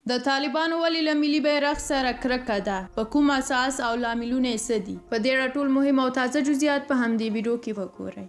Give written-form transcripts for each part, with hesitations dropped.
د طالبانو ولې له ملي بیرغ سره کرکه ده؟ په کوم اساس او لاملونه یې څه دي؟ په دې اړه ټول مهم او تازه جزئیات په همدې ویډیو کې وګورئ.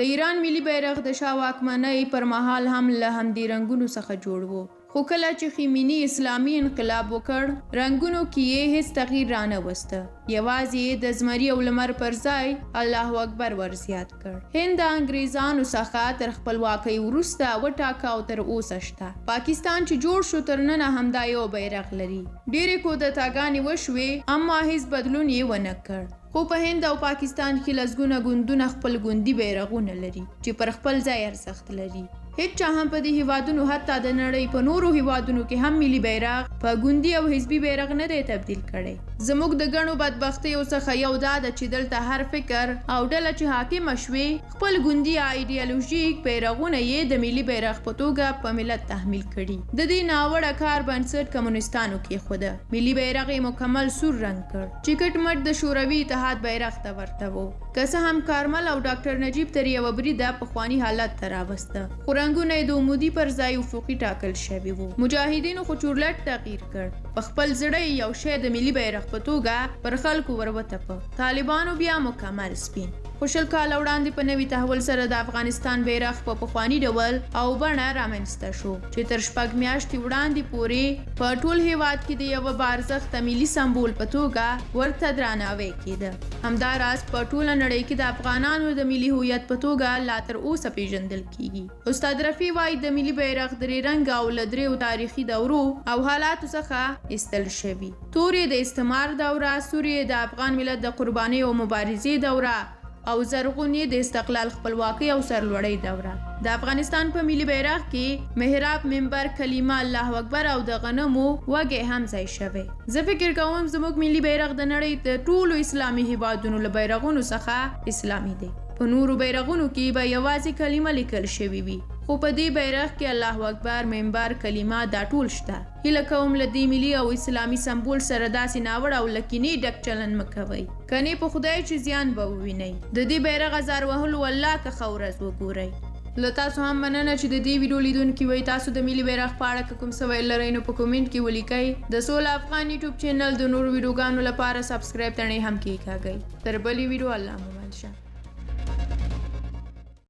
د ایران ملي بیرغ د شاه واکمنۍ پر مهال هم له همدې رنګونو څخه جوړ و، خو کله چې خمیني اسلامي انقلاب وکړ رنګونو کې یې هیڅ تغییر رانه وسته، یوازې د زمري او لمر پر ځای الله اکبر ورزیات کړ. هند د انګریزانو څخه تر خپلواکۍ وروسته وټاکه او تر اوسه شته. پاکستان چې جوړ شو تر ننه همدا یو بیرغ لري. ډېرې کودتاګانې وشوې اما هیڅ بدلون یې ونه کړ. خو په هند او پاکستان کې لسګونه ګوندونه خپل ګوندي بیرغونه لري چې پر خپل ځای ارزښت لري. هیڅ چا هم په دې هیوادونو حتی د نړۍ په نورو هیوادونو کې هم ملي بیرغ په ګوندي او حزبي بیرغ نه دی تبدیل کړی. زموږ د ګڼو بدبختیو څخه یو دا ده چې دلته هر فکر او ډله چې حاکمه شوې خپل ګوندي ایډیالوژیک بیرغونه یې د ملي بیرغ په توګه په ملت تحمیل کړي. د دې ناوړه کار بنسټ کمونیستانو کېښوده. ملي بیرغ یې مکمل سور رنګ کړ چې کټ مټ د شوروي اتحاد بیرغ ته ورته و. که څه هم کارمل او ډاکټر نجیب تر یوه بریده پخواني حالت ته راوسته، خو رنګونه یې د عمودي پر ځای افقي ټاکل شوي وو. مجاهدینو خو چورلټ تغییر کړ، په خپل زړه یو شی د ملي بیرغ په توګه پر خلکو وروتپه. طالبانو بیا مکمل سپین. خو شل کاله وړاندې په نوي تحول سره د افغانستان بیرغ په پخواني ډول او بڼه رامنځته شو چې تر 6 میاشتې وړاندې پورې په ټول هیواد کې د یوه بارزښته ملي سمبول په توګه ورته درناوی کېده. همداراز په ټوله نړۍ کې د افغانانو د ملي هویت په توګه لا تر اوسه پیژندل کیږي. استاد رفیع وایي د ملي بیرغ درې رنګه او له دریو تاریخي دورو او حالاتو څخه ایستل شوي. تورې د استعمار دوره، سورې د افغان ملت د قربانۍ او مبارزې دوره او زرغونې د استقلال خپلواکۍ او سرلوړۍ دوره. د افغانستان په ملي بیرغ کې محراب، منبر، کلمه الله اکبر او د غنمو وږی هم ځای شوی. زه فکر کوم زموږ ملي بیرغ د نړۍ د ټولو اسلامي هیوادونو له بیرغونو څخه اسلامي دی. په نورو بیرغونو کې به یوازې کلمه لیکل شوې وي، خو په دې بیرغ کې الله اکبر، منبر، کلمه دا ټول شته. هیله کوم له دې ملي او اسلامي سمبول سره داسې ناوړه او له کینې ډک چلن مه کوئ، کنې په خدای چې زیان به ووینئ. د دې بیرغ ازار وهلو والله که ښه ورځ وګورئ. له تاسو هم مننه چې د دې ویډیو لیدونکي وئ. تاسو د ملي بیرغ په اړه که کوم څه ویل لرئ نو په کومنټ کې ولیکئ. د سوله افغان یوټیوب چینل د نورو ویډیوګانو لپاره سبسکرایب تڼۍ هم کېکاږئ. تر بلې ویډیو الله مو مل شه.